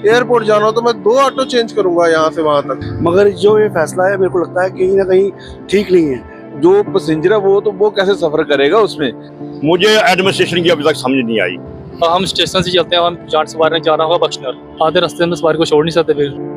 Airport जाना हो तो मैं 2 ऑटो चेंज करूंगा यहाँ से वहां तक। मगर जो ये फैसला है मेरे को लगता है कहीं ना कहीं ठीक नहीं है। जो पैसेंजर है वो कैसे सफर करेगा उसमें। मुझे एडमिनिस्ट्रेशन की अभी तक समझ नहीं आई। हम स्टेशन से चलते हैं, हम जाट सवार ने जाना होगा बख्शनर, आधे रास्ते में सवारी को छोड़ नहीं सकते फिर।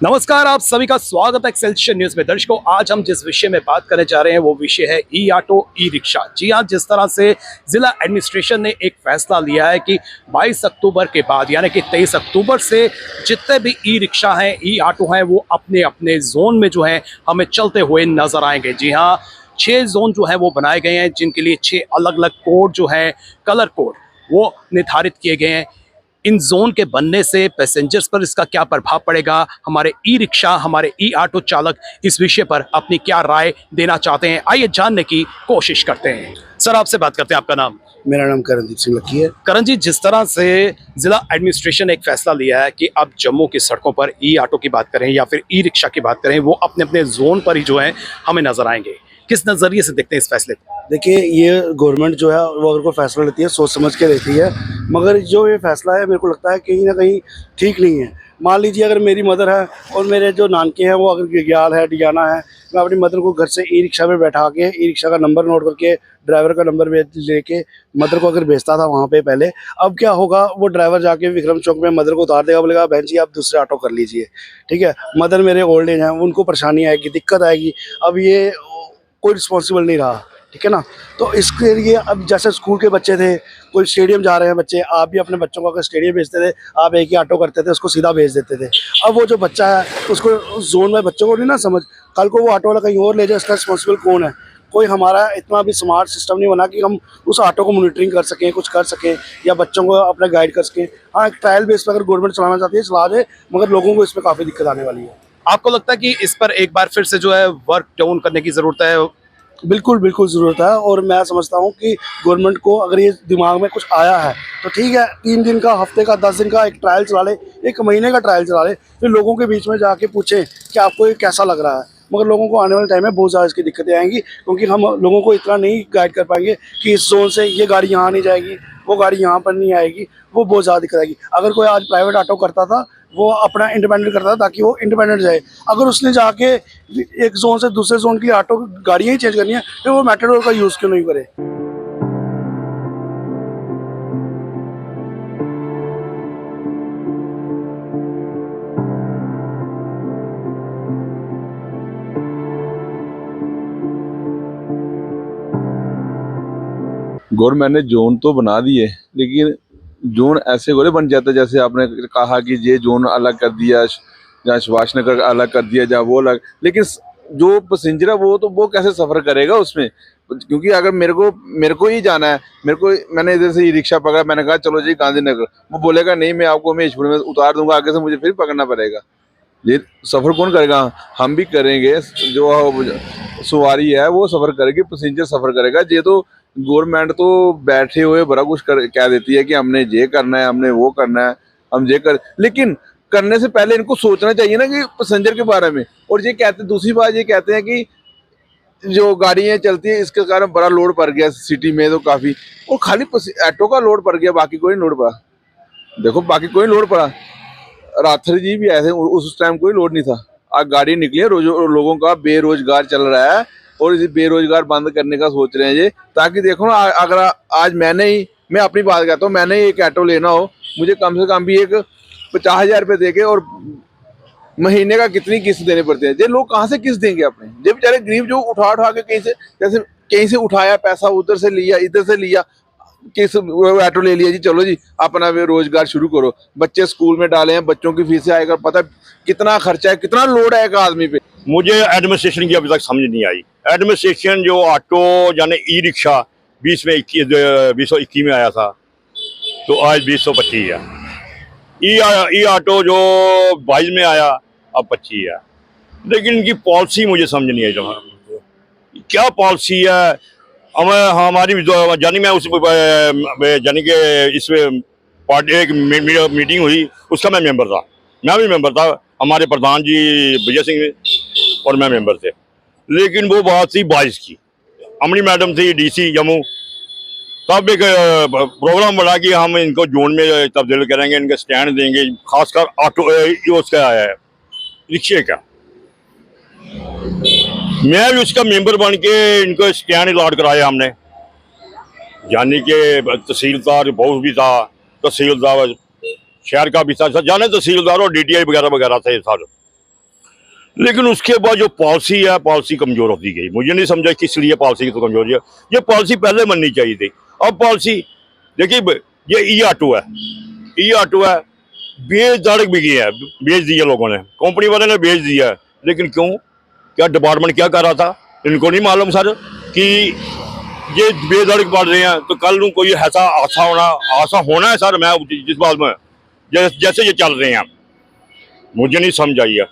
नमस्कार, आप सभी का स्वागत है एक्सेलशियर न्यूज में। दर्शकों, आज हम जिस विषय में बात करने जा रहे हैं वो विषय है ई ऑटो ई रिक्शा। जी हाँ, जिस तरह से जिला एडमिनिस्ट्रेशन ने एक फैसला लिया है कि 22 अक्टूबर के बाद यानी कि 23 अक्टूबर से जितने भी ई रिक्शा हैं, ई ऑटो हैं, वो अपने अपने जोन में जो है हमें चलते हुए नजर आएंगे। जी हाँ, 6 जोन जो है वो बनाए गए हैं, जिनके लिए 6 अलग अलग कोड जो है, कलर कोड वो निर्धारित किए गए हैं। इन जोन के बनने से पैसेंजर्स पर इसका क्या प्रभाव पड़ेगा, हमारे ई रिक्शा, हमारे ई ऑटो चालक इस विषय पर अपनी क्या राय देना चाहते हैं, आइए जानने की कोशिश करते हैं। सर, आपसे बात करते हैं, आपका नाम? मेरा नाम करणदीप सिंह लक्की है। करण जी, जिस तरह से जिला एडमिनिस्ट्रेशन ने एक फैसला लिया है कि अब जम्मू की सड़कों पर ई ऑटो की बात करें या फिर ई रिक्शा की बात करें, वो अपने अपने जोन पर ही जो है हमें नजर आएंगे, किस नजरिए से देखते हैं इस फैसले को? देखिए, ये गवर्नमेंट जो है वो अगर कोई फैसला लेती है सोच समझ के लेती है, मगर जो ये फैसला है मेरे को लगता है कहीं ना कहीं ठीक नहीं है। मान लीजिए अगर मेरी मदर है और मेरे जो नानके हैं वो अगर गिग्याल है, डियाना है, मैं अपनी मदर को घर से ई रिक्शा में बैठा के ई रिक्शा का नंबर नोट करके ड्राइवर का नंबर लेके मदर को अगर भेजता था वहाँ पे पहले, अब क्या होगा, वो ड्राइवर जाके विक्रम चौक में मदर को उतार देगा, बोलेगा बहन जी आप दूसरे ऑटो कर लीजिए। ठीक है, मदर मेरे ओल्ड एज हैं, उनको परेशानी आएगी, दिक्कत आएगी। अब ये कोई रिस्पॉन्सिबल नहीं रहा, ठीक है ना। तो इसके लिए अब जैसे स्कूल के बच्चे थे, कोई स्टेडियम जा रहे हैं बच्चे, आप भी अपने बच्चों को अगर स्टेडियम भेजते थे, आप एक ही ऑटो करते थे, उसको सीधा भेज देते थे। अब वो जो बच्चा है उसको उस जोन में बच्चों को नहीं ना समझ, कल को वो ऑटो वाला कहीं और ले जाए, इसका रिस्पॉन्सिबल कौन है? कोई हमारा इतना भी स्मार्ट सिस्टम नहीं बना कि हम उस ऑटो को मॉनिटरिंग कर सकें, कुछ कर सकें या बच्चों को अपने गाइड कर सकें। हाँ, एक ट्रायल बेस पर अगर गवर्नमेंट चलाना चाहती है चला दे, मगर लोगों को इसमें काफ़ी दिक्कत आने वाली है। आपको लगता है कि इस पर एक बार फिर से जो है वर्क डाउन करने की जरूरत है? बिल्कुल बिल्कुल ज़रूरत है। और मैं समझता हूँ कि गवर्नमेंट को अगर ये दिमाग में कुछ आया है तो ठीक है, 3 दिन का, हफ्ते का, 10 दिन का एक ट्रायल चला ले, 1 महीने का ट्रायल चला ले, फिर लोगों के बीच में जाके पूछे कि आपको ये कैसा लग रहा है। मगर लोगों को आने वाले टाइम में बहुत ज़्यादा इसकी दिक्कतें आएंगी, क्योंकि हम लोगों को इतना नहीं गाइड कर पाएंगे कि इस जोन से ये गाड़ी यहाँ नहीं जाएगी, वो गाड़ी यहाँ पर नहीं आएगी, वो बहुत ज़्यादा दिक्कत आएगी। अगर कोई आज प्राइवेट ऑटो करता था, वो अपना इंडिपेंडेंट करता था ताकि वो इंडिपेंडेंट जाए। अगर उसने जाके एक जोन से दूसरे जोन की ऑटो गाड़ियाँ ही चेंज करनी है, फिर वो मेट्रोडोर का यूज़ क्यों नहीं करे? गवर्नमेंट ने जोन तो बना दिए, लेकिन जोन ऐसे गोरे बन जाता है जैसे आपने कहा कि ये जोन अलग कर दिया, जहाँ सुभाष नगर अलग कर दिया, जहाँ वो अलग। लेकिन जो पैसेंजर है वो कैसे सफर करेगा उसमें? क्योंकि अगर मेरे को ही जाना है, मैंने इधर से ई रिक्शा पकड़ा, मैंने कहा चलो जी गांधीनगर, वो बोलेगा नहीं मैं आपको महेशपुर में उतार दूंगा, आगे से मुझे फिर पकड़ना पड़ेगा। ये सफर कौन करेगा? हम भी करेंगे, जो सवारी है वो सफर करेगी, पैसेंजर सफर करेगा। ये तो गवर्नमेंट तो बैठे हुए बड़ा कुछ कह देती है कि हमने ये करना है, हमने वो करना है, हम ये कर, लेकिन करने से पहले इनको सोचना चाहिए ना कि पैसेंजर के बारे में। और ये कहते, दूसरी बात ये कहते हैं कि जो गाड़ियां चलती है इसके कारण बड़ा लोड पड़ गया सिटी में, तो काफी, और खाली ऑटो का लोड पड़ गया, बाकी कोई लोड पड़ा। देखो बाकी कोई लोड पड़ा, राथर जी भी आए थे, उस टाइम कोई लोड नहीं था। आज गाड़ी निकली है, लोगों का बेरोजगार चल रहा है और इसे बेरोजगार बंद करने का सोच रहे हैं ये, ताकि देखो ना, अगर आज मैं अपनी बात कहता हूँ, मैंने एक ऑटो लेना हो, मुझे कम से कम भी एक 50,000 रुपये दे के, और महीने का कितनी किस्त देने पड़ते हैं। ये लोग कहाँ से किस्त देंगे अपने? ये बेचारे गरीब जो उठा के कहीं से उठाया पैसा, उधर से लिया, इधर से लिया, किस ऑटो ले लिया जी, चलो जी अपना वे रोजगार शुरू करो। बच्चे स्कूल में डाले हैं, बच्चों की फीसें आएगा, पता कितना खर्चा है, कितना लोड है एक आदमी पे। मुझे एडमिनिस्ट्रेशन की अभी तक समझ नहीं आई। एडमिनिस्ट्रेशन जो ऑटो यानी ई रिक्शा 2021 में आया था, तो आज 2025 है। ई ऑटो जो 22 में आया, अब 25 है। लेकिन इनकी पॉलिसी मुझे समझ नहीं आई जमा क्या पॉलिसी है। हमारी जानी मैं उस जानी के इसमें पार्टी एक मीटिंग हुई, उसका मैं मेंबर था, मैं भी मेंबर था, हमारे प्रधान जी विजय सिंह और मैं मेंबर थे। लेकिन वो बात थी 22 की, अमनी मैडम थी डीसी जम्मू, तब एक प्रोग्राम बना कि हम इनको जोन में तब्दील करेंगे, इनके स्टैंड देंगे, खासकर ऑटो उसका आया है रिक्शे का। मैं भी उसका मेंबर बन के इनको स्टैंड अलॉट कराया हमने, यानी कि तहसीलदार बहुत भी था, तहसीलदार शहर का भी था, जाने तहसीलदार और डीटीआई वगैरह वगैरह थे सारे। लेकिन उसके बाद जो पॉलिसी है, पॉलिसी कमजोर होती गई। मुझे नहीं समझा किस लिए पॉलिसी की तो कमजोरी है। ये पॉलिसी पहले बननी चाहिए थी। अब पॉलिसी देखिए, ये ई ऑटो है, ई ऑटो है, बेच दाड़क भी गया है, बेच दिया लोगों ने, कंपनी वाले ने बेच दिया है। लेकिन क्यों, क्या डिपार्टमेंट क्या कर रहा था, इनको नहीं मालूम सर कि ये बेधड़क बढ़ रहे हैं तो कल कोई ऐसा आशा होना है सर। मैं जिस बात में जैसे ये चल रहे हैं मुझे नहीं समझ आई है।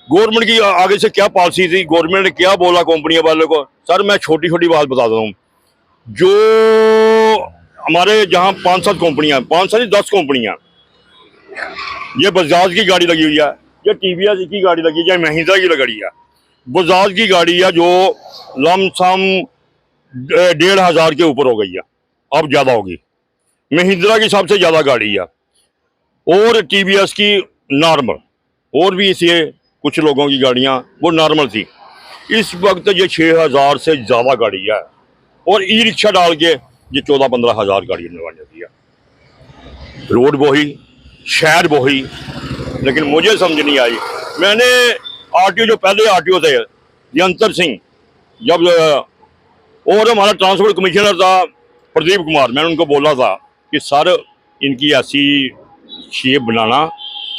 गवर्नमेंट की आगे से क्या पॉलिसी थी, गवर्नमेंट ने क्या बोला कंपनी वाले को। सर मैं छोटी छोटी बात बताता हूँ, जो हमारे जहाँ 5-7 कंपनियाँ, 5 10 कंपनियाँ, ये बजाज की गाड़ी लगी हुई है, ये टीवीएस की गाड़ी लगी है, महिंद्रा की गाड़ी है। बजाज की गाड़ी है जो लमसम 1,500 के ऊपर हो गई है, अब ज्यादा होगी। महिंद्रा की सबसे ज्यादा गाड़ी है और टीवीएस की नॉर्मल, और भी इसे कुछ लोगों की गाड़ियां वो नॉर्मल थी। इस वक्त ये 6,000 से ज्यादा गाड़ी है और ई रिक्शा डाल के ये 14-15 हज़ार गाड़ी बन जाती है। रोड वही, शहर वही, लेकिन मुझे समझ नहीं आई। मैंने आरटीओ जो पहले आरटीओ थे यंत्र सिंह, जब और हमारा ट्रांसपोर्ट कमिश्नर था प्रदीप कुमार, मैंने उनको बोला था कि सर इनकी ऐसी शेप बनाना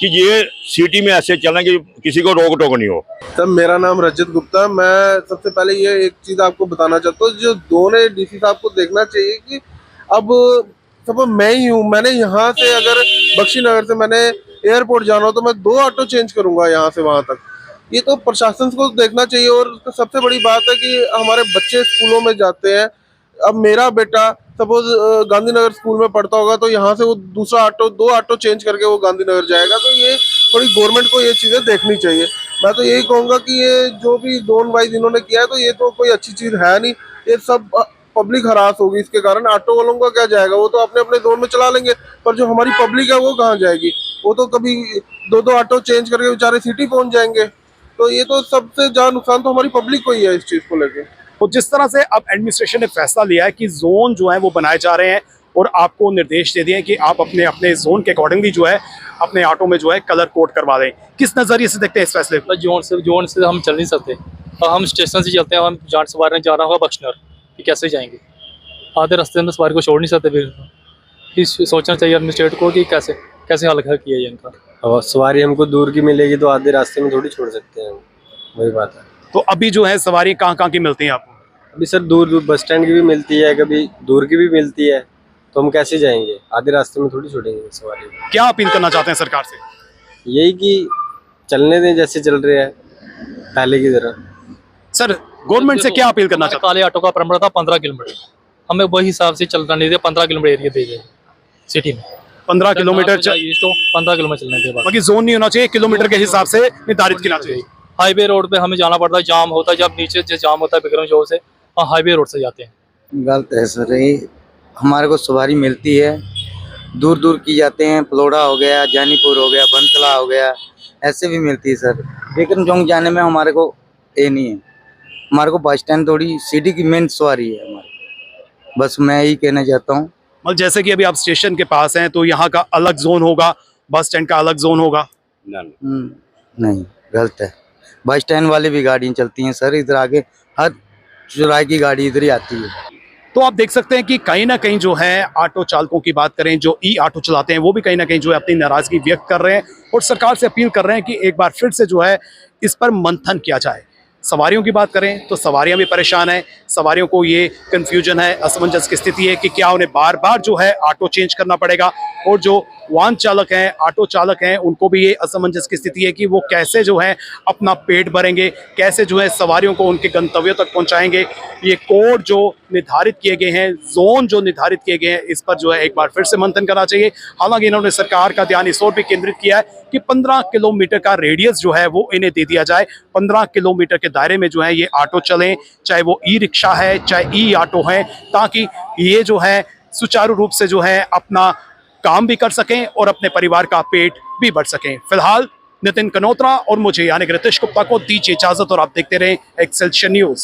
कि ये सिटी में ऐसे चलें कि किसी को रोक टोक नहीं हो। सर मेरा नाम रजत गुप्ता। मैं सबसे पहले ये एक चीज़ आपको बताना चाहता हूँ, जो दोनों डीसी साहब को देखना चाहिए कि अब सब मैं ही हूँ, मैंने यहाँ से अगर बख्शी नगर से मैंने एयरपोर्ट जाना हो तो मैं 2 ऑटो चेंज करूँगा यहाँ से वहाँ तक। ये तो प्रशासन को देखना चाहिए। और सबसे बड़ी बात है कि हमारे बच्चे स्कूलों में जाते हैं। अब मेरा बेटा सपोज गांधीनगर स्कूल में पढ़ता होगा तो यहाँ से वो दूसरा ऑटो 2 ऑटो चेंज करके वो गांधीनगर जाएगा। तो ये थोड़ी गवर्नमेंट को ये चीज़ें देखनी चाहिए। मैं तो यही कहूँगा कि ये जो भी जोन वाइज इन्होंने किया है तो ये तो कोई अच्छी चीज़ है नहीं। ये सब पब्लिक हरास होगी इसके कारण। ऑटो वालों का क्या जाएगा, वो तो अपने अपने जोन में चला लेंगे, पर जो हमारी पब्लिक है वो कहाँ जाएगी। वो तो कभी 2 ऑटो चेंज करके बेचारे सिटी पहुँच जाएंगे। तो ये तो सबसे ज़्यादा नुकसान तो हमारी पब्लिक को ही है इस चीज़ को लेकर। तो जिस तरह से अब एडमिनिस्ट्रेशन ने फैसला लिया है कि जोन जो है वो बनाए जा रहे हैं और आपको निर्देश दे दिए हैं कि आप अपने अपने जोन के अकॉर्डिंगली जो है अपने ऑटो में जो है कलर कोड करवा दें, किस नज़रिए से देखते हैं इस फैसले को? जोन से हम चल नहीं सकते और हम स्टेशन से चलते हैं। हम जाट सवार ने जाना होगा बख्शनर, कि कैसे जाएंगे? आधे रास्ते में सवारी को छोड़ नहीं सकते। फिर सोचना चाहिए एडमिनिस्ट्रेट को कि कैसे हल किया जाए इनका। और सवारी हमको दूर की मिलेगी तो आधे रास्ते में थोड़ी छोड़ सकते हैं, वही बात है। तो अभी जो है सवारी कहाँ की मिलती है आपको? अभी सर दूर बस स्टैंड की भी मिलती है, कभी दूर की भी मिलती है, तो हम कैसे जाएंगे? आधे रास्ते में थोड़ी छोड़ेंगे सवारी। क्या अपील करना चाहते हैं सरकार से? यही कि चलने दें जैसे चल रहे हैं पहले की तरह। सर गवर्नमेंट से क्या अपील करना चाहते काले ऑटो का परमिट था 15 किलोमीटर, हमें वही हिसाब से चलना नहीं दे। 15 किलोमीटर एरिया दे जाए सिटी में, 15 किलोमीटर तो 15 किलोमीटर चलने के बाद बाकी जोन नहीं होना चाहिए, किलोमीटर के हिसाब से निर्धारित करना चाहिए। हाईवे रोड पे हमें जाना पड़ता है, जाम होता है। जब नीचे से जाम होता है विक्रम चौक से, हाईवे रोड से जाते हैं। गलत है सर, ये हमारे को सवारी मिलती है, दूर दूर की जाते हैं, पलोड़ा हो गया, जानीपुर हो गया, बनतला हो गया, ऐसे भी मिलती है सर। विक्रम चौक जाने में हमारे को ये नहीं है, हमारे को बस स्टैंड थोड़ी सिटी की मेन सवारी है हमारी। बस मैं यही कहना चाहता हूँ। मतलब जैसे कि अभी आप स्टेशन के पास हैं तो यहाँ का अलग जोन होगा, बस स्टैंड का अलग जोन होगा? नहीं, गलत है। बस स्टैंड वाली भी गाड़ियाँ चलती हैं सर, इधर आगे हर चुराई की गाड़ी इधर ही आती है। तो आप देख सकते हैं कि कहीं ना कहीं जो है ऑटो चालकों की बात करें, जो ई ऑटो चलाते हैं, वो भी कहीं ना कहीं जो है अपनी नाराजगी व्यक्त कर रहे हैं और सरकार से अपील कर रहे हैं कि एक बार फिर से जो है इस पर मंथन किया जाए। सवारियों की बात करें तो सवारियां भी परेशान हैं, सवारियों को ये कन्फ्यूजन है, असमंजस की स्थिति है कि क्या उन्हें बार बार जो है ऑटो चेंज करना पड़ेगा और जो वाहन चालक हैं, ऑटो चालक हैं, उनको भी ये असमंजस की स्थिति है कि वो कैसे जो है अपना पेट भरेंगे, कैसे जो है सवारियों को उनके गंतव्य तक पहुंचाएंगे। ये कोड जो निर्धारित किए गए हैं, जोन जो निर्धारित किए गए हैं, इस पर जो है एक बार फिर से मंथन करना चाहिए। हालांकि इन्होंने सरकार का ध्यान इस ओर भी केंद्रित किया है कि 15 किलोमीटर का रेडियस जो है वो इन्हें दे दिया जाए। 15 किलोमीटर के दायरे में जो है ये ऑटो चलें, चाहे वो ई रिक्शा है, चाहे ई ऑटो है, ताकि ये जो है सुचारू रूप से जो है अपना काम भी कर सकें और अपने परिवार का पेट भी भर सकें। फिलहाल नितिन कनोत्रा और मुझे यानी कि रितेश गुप्ता को दीजिए इजाजत और आप देखते रहें एक्सेलशियर न्यूज।